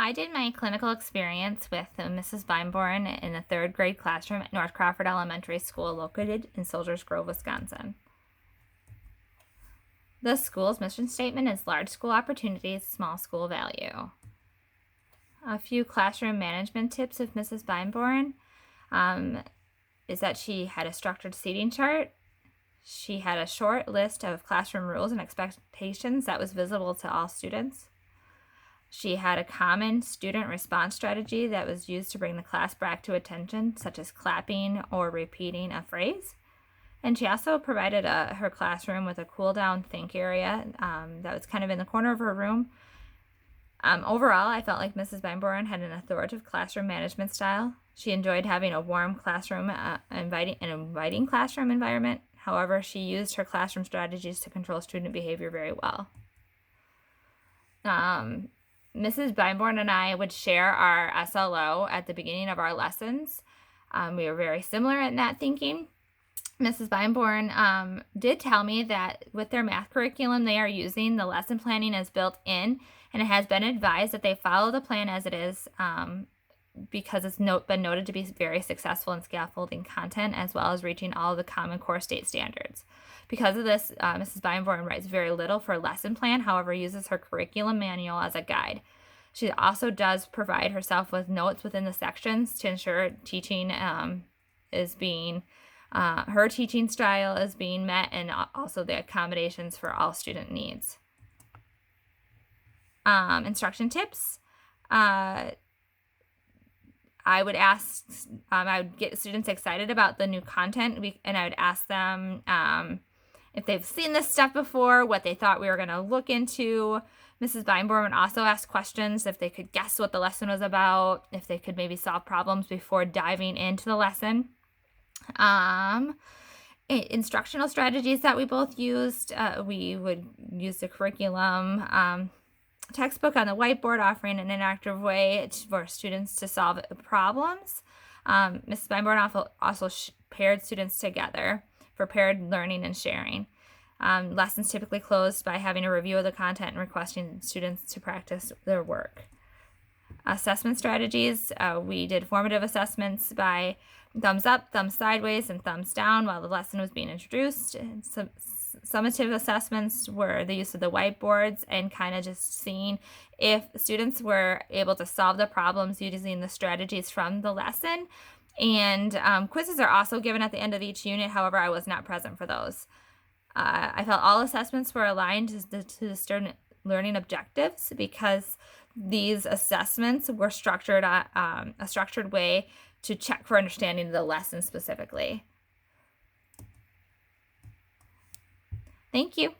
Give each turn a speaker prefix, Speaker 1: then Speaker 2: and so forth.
Speaker 1: I did my clinical experience with Mrs. Beinborn in the third grade classroom at North Crawford Elementary School located in Soldiers Grove, Wisconsin. The school's mission statement is large school opportunities, small school value. A few classroom management tips of Mrs. Beinborn is that she had a structured seating chart. She had a short list of classroom rules and expectations that was visible to all students. She had a common student response strategy that was used to bring the class back to attention, such as clapping or repeating a phrase. And she also provided her classroom with a cool down think area that was kind of in the corner of her room. Overall, I felt like Mrs. Beinborn had an authoritative classroom management style. She enjoyed having a warm classroom, inviting classroom environment. However, she used her classroom strategies to control student behavior very well. Mrs. Beinborn and I would share our SLO at the beginning of our lessons. We were very similar in that thinking. Mrs. Beinborn did tell me that with their math curriculum, they are using the lesson planning as built in, and it has been advised that they follow the plan as it is because it's been noted to be very successful in scaffolding content as well as reaching all of the Common Core state standards. Because of this, Mrs. Beinborn writes very little for lesson plan, however, uses her curriculum manual as a guide. She also does provide herself with notes within the sections to ensure teaching is being her teaching style is being met, and also the accommodations for all student needs. Instruction tips. I would get students excited about the new content, and I would ask them if they've seen this stuff before, what they thought we were going to look into. Mrs. Beinborn would also ask questions if they could guess what the lesson was about, if they could maybe solve problems before diving into the lesson. Instructional strategies that we both used, we would use the curriculum textbook on the whiteboard, offering an interactive way for students to solve problems. Mrs. Beinborn also paired students together for paired learning and sharing. Lessons typically closed by having a review of the content and requesting students to practice their work. Assessment strategies, we did formative assessments by thumbs up, thumbs sideways, and thumbs down while the lesson was being introduced. Summative assessments were the use of the whiteboards and kind of just seeing if students were able to solve the problems using the strategies from the lesson. And quizzes are also given at the end of each unit. However, I was not present for those. I felt all assessments were aligned to the student learning objectives because these assessments were structured a structured way to check for understanding of the lesson specifically. Thank you.